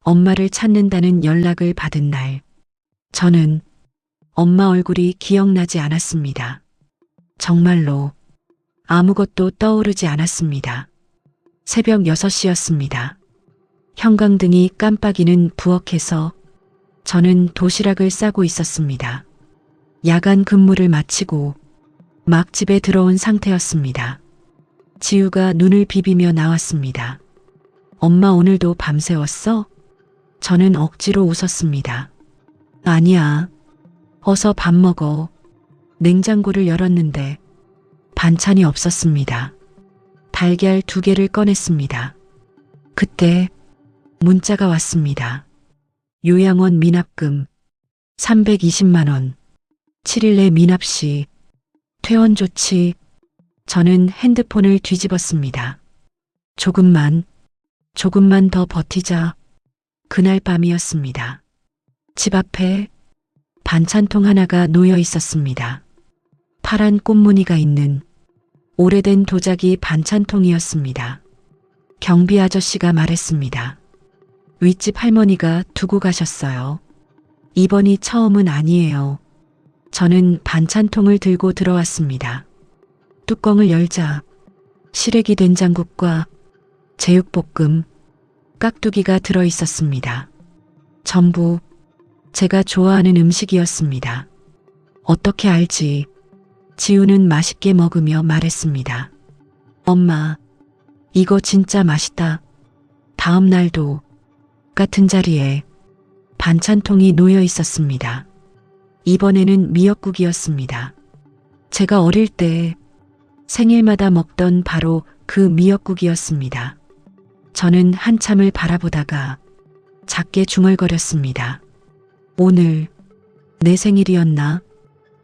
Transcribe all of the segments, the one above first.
엄마를 찾는다는 연락을 받은 날, 저는 엄마 얼굴이 기억나지 않았습니다. 정말로 아무것도 떠오르지 않았습니다. 새벽 6시였습니다. 형광등이 깜빡이는 부엌에서 저는 도시락을 싸고 있었습니다. 야간 근무를 마치고 막 집에 들어온 상태였습니다. 지우가 눈을 비비며 나왔습니다. 엄마 오늘도 밤새웠어? 저는 억지로 웃었습니다. 아니야. 어서 밥 먹어. 냉장고를 열었는데 반찬이 없었습니다. 달걀 2개를 꺼냈습니다. 그때 문자가 왔습니다. 요양원 미납금 320만 원. 7일 내 미납시. 퇴원 조치. 저는 핸드폰을 뒤집었습니다. 조금만 더 버티자. 그날 밤이었습니다. 집 앞에 반찬통 하나가 놓여 있었습니다. 파란 꽃무늬가 있는 오래된 도자기 반찬통이었습니다. 경비 아저씨가 말했습니다. 윗집 할머니가 두고 가셨어요. 이번이 처음은 아니에요. 저는 반찬통을 들고 들어왔습니다. 뚜껑을 열자 시래기 된장국과 제육볶음, 깍두기가 들어 있었습니다. 전부 제가 좋아하는 음식이었습니다. 어떻게 알지? 지우는 맛있게 먹으며 말했습니다. 엄마, 이거 진짜 맛있다. 다음 날도 같은 자리에 반찬통이 놓여 있었습니다. 이번에는 미역국이었습니다. 제가 어릴 때 생일마다 먹던 바로 그 미역국이었습니다. 저는 한참을 바라보다가 작게 중얼거렸습니다. 오늘 내 생일이었나?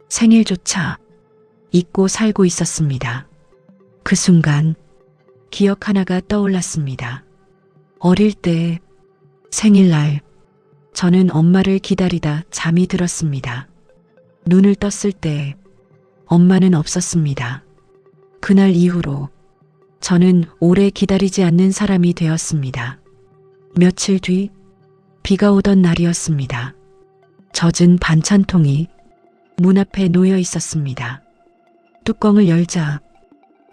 생일조차 잊고 살고 있었습니다. 그 순간 기억 하나가 떠올랐습니다. 어릴 때 생일날 저는 엄마를 기다리다 잠이 들었습니다. 눈을 떴을 때 엄마는 없었습니다. 그날 이후로 저는 오래 기다리지 않는 사람이 되었습니다. 며칠 뒤 비가 오던 날이었습니다. 젖은 반찬통이 문 앞에 놓여 있었습니다. 뚜껑을 열자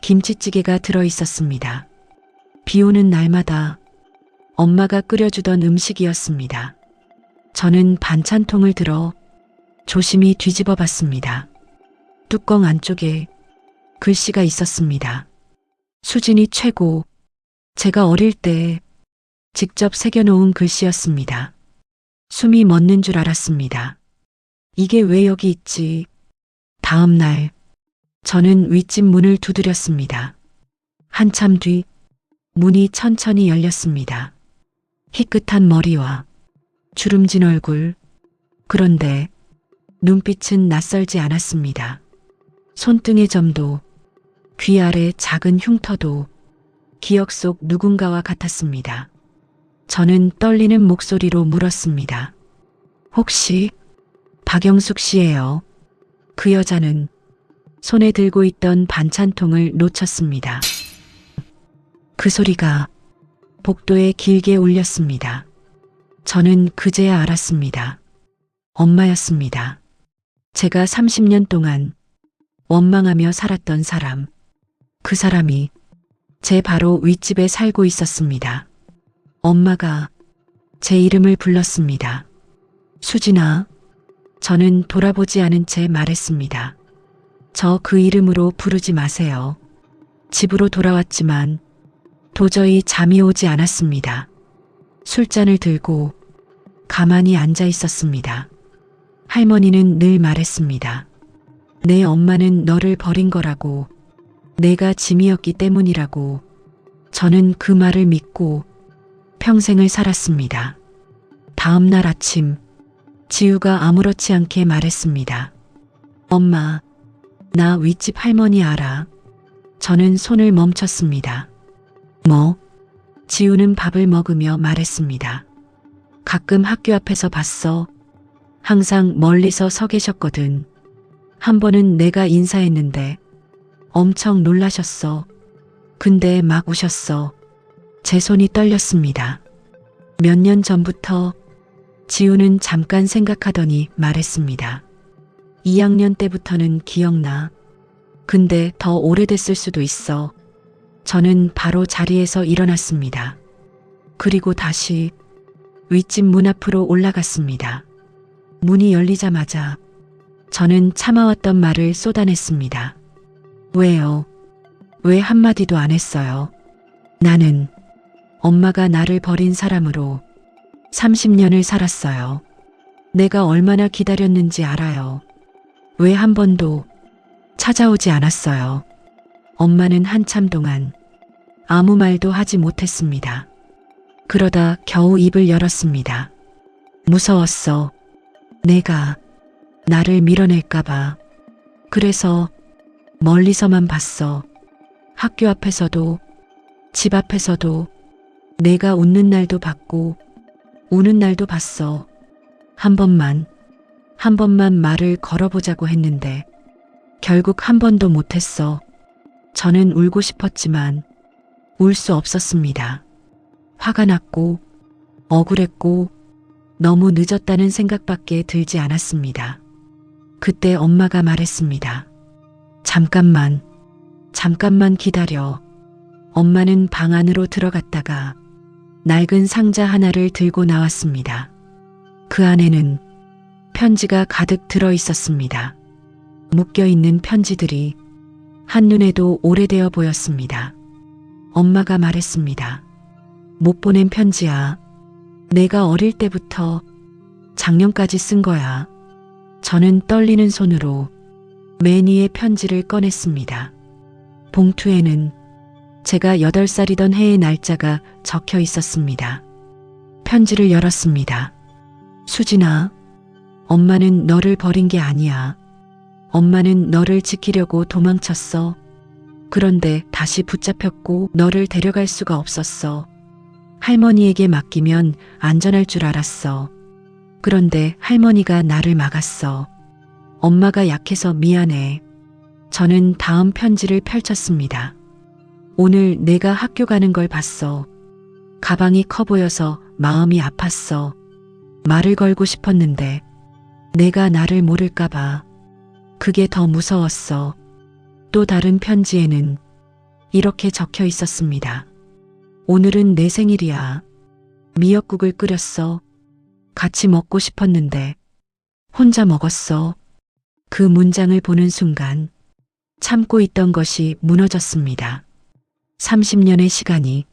김치찌개가 들어 있었습니다. 비 오는 날마다 엄마가 끓여주던 음식이었습니다. 저는 반찬통을 들어 조심히 뒤집어 봤습니다. 뚜껑 안쪽에 글씨가 있었습니다. 수진이 최고. 제가 어릴 때 직접 새겨놓은 글씨였습니다. 숨이 멎는 줄 알았습니다. 이게 왜 여기 있지? 다음 날 저는 윗집 문을 두드렸습니다. 한참 뒤 문이 천천히 열렸습니다. 희끗한 머리와 주름진 얼굴. 그런데 눈빛은 낯설지 않았습니다. 손등의 점도 귀 아래 작은 흉터도 기억 속 누군가와 같았습니다. 저는 떨리는 목소리로 물었습니다. 혹시 박영숙 씨예요? 그 여자는 손에 들고 있던 반찬통을 놓쳤습니다. 그 소리가 복도에 길게 울렸습니다. 저는 그제야 알았습니다. 엄마였습니다. 제가 30년 동안 원망하며 살았던 사람. 그 사람이 제 바로 윗집에 살고 있었습니다. 엄마가 제 이름을 불렀습니다. 수진아. 저는 돌아보지 않은 채 말했습니다. 저 그 이름으로 부르지 마세요. 집으로 돌아왔지만 도저히 잠이 오지 않았습니다. 술잔을 들고 가만히 앉아 있었습니다. 할머니는 늘 말했습니다. 내 엄마는 너를 버린 거라고. 내가 짐이었기 때문이라고. 저는 그 말을 믿고 평생을 살았습니다. 다음 날 아침 지우가 아무렇지 않게 말했습니다. 엄마, 나 윗집 할머니 알아. 저는 손을 멈췄습니다. 뭐? 지우는 밥을 먹으며 말했습니다. 가끔 학교 앞에서 봤어. 항상 멀리서 서 계셨거든. 한 번은 내가 인사했는데 엄청 놀라셨어. 근데 막 우셨어. 제 손이 떨렸습니다. 몇 년 전부터 지우는 잠깐 생각하더니 말했습니다. 2학년 때부터는 기억나. 근데 더 오래됐을 수도 있어. 저는 바로 자리에서 일어났습니다. 그리고 다시 윗집 문 앞으로 올라갔습니다. 문이 열리자마자 저는 참아왔던 말을 쏟아냈습니다. 왜요? 왜 한마디도 안 했어요? 나는 엄마가 나를 버린 사람으로 30년을 살았어요. 내가 얼마나 기다렸는지 알아요. 왜 한 번도 찾아오지 않았어요. 엄마는 한참 동안 아무 말도 하지 못했습니다. 그러다 겨우 입을 열었습니다. 무서웠어. 내가 나를 밀어낼까봐. 그래서 멀리서만 봤어. 학교 앞에서도 집 앞에서도 내가 웃는 날도 봤고 우는 날도 봤어. 한 번만 말을 걸어보자고 했는데 결국 한 번도 못했어. 저는 울고 싶었지만 울 수 없었습니다. 화가 났고 억울했고 너무 늦었다는 생각밖에 들지 않았습니다. 그때 엄마가 말했습니다. 잠깐만 기다려. 엄마는 방 안으로 들어갔다가 낡은 상자 하나를 들고 나왔습니다. 그 안에는 편지가 가득 들어 있었습니다. 묶여있는 편지들이 한눈에도 오래되어 보였습니다. 엄마가 말했습니다. 못 보낸 편지야. 내가 어릴 때부터 작년까지 쓴 거야. 저는 떨리는 손으로 맨 위에 편지를 꺼냈습니다. 봉투에는 제가 8살이던 해의 날짜가 적혀 있었습니다. 편지를 열었습니다. 수진아, 엄마는 너를 버린 게 아니야. 엄마는 너를 지키려고 도망쳤어. 그런데 다시 붙잡혔고 너를 데려갈 수가 없었어. 할머니에게 맡기면 안전할 줄 알았어. 그런데 할머니가 나를 막았어. 엄마가 약해서 미안해. 저는 다음 편지를 펼쳤습니다. 오늘 내가 학교 가는 걸 봤어. 가방이 커 보여서 마음이 아팠어. 말을 걸고 싶었는데 내가 나를 모를까봐. 그게 더 무서웠어. 또 다른 편지에는 이렇게 적혀 있었습니다. 오늘은 내 생일이야. 미역국을 끓였어. 같이 먹고 싶었는데 혼자 먹었어. 그 문장을 보는 순간 참고 있던 것이 무너졌습니다. 30년의 시간이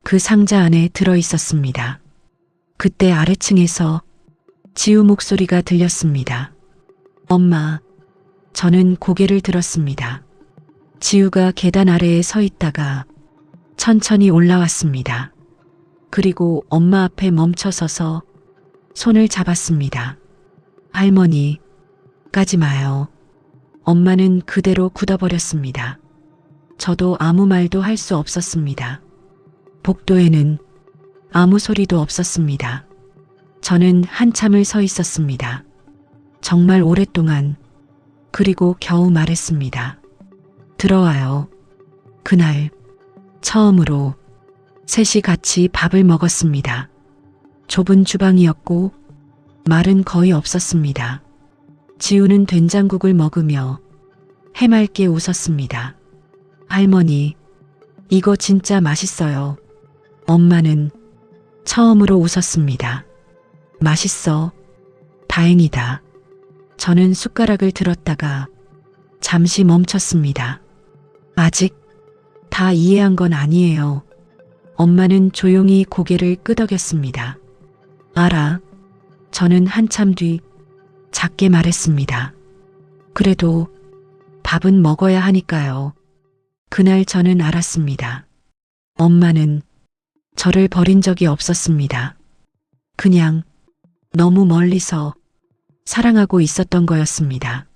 그 상자 안에 들어 있었습니다. 그때 아래층에서 지우 목소리가 들렸습니다. 엄마. 저는 고개를 들었습니다. 지우가 계단 아래에 서 있다가 천천히 올라왔습니다. 그리고 엄마 앞에 멈춰 서서 손을 잡았습니다. 할머니, 가지 마요. 엄마는 그대로 굳어버렸습니다. 저도 아무 말도 할 수 없었습니다. 복도에는 아무 소리도 없었습니다. 저는 한참을 서 있었습니다. 정말 오랫동안. 그리고 겨우 말했습니다. 들어와요. 그날 처음으로 셋이 같이 밥을 먹었습니다. 좁은 주방이었고 말은 거의 없었습니다. 지우는 된장국을 먹으며 해맑게 웃었습니다. 할머니, 이거 진짜 맛있어요. 엄마는 처음으로 웃었습니다. 맛있어. 다행이다. 저는 숟가락을 들었다가 잠시 멈췄습니다. 아직 다 이해한 건 아니에요. 엄마는 조용히 고개를 끄덕였습니다. 알아. 저는 한참 뒤 작게 말했습니다. 그래도 밥은 먹어야 하니까요. 그날 저는 알았습니다. 엄마는 저를 버린 적이 없었습니다. 그냥 너무 멀리서 사랑하고 있었던 거였습니다.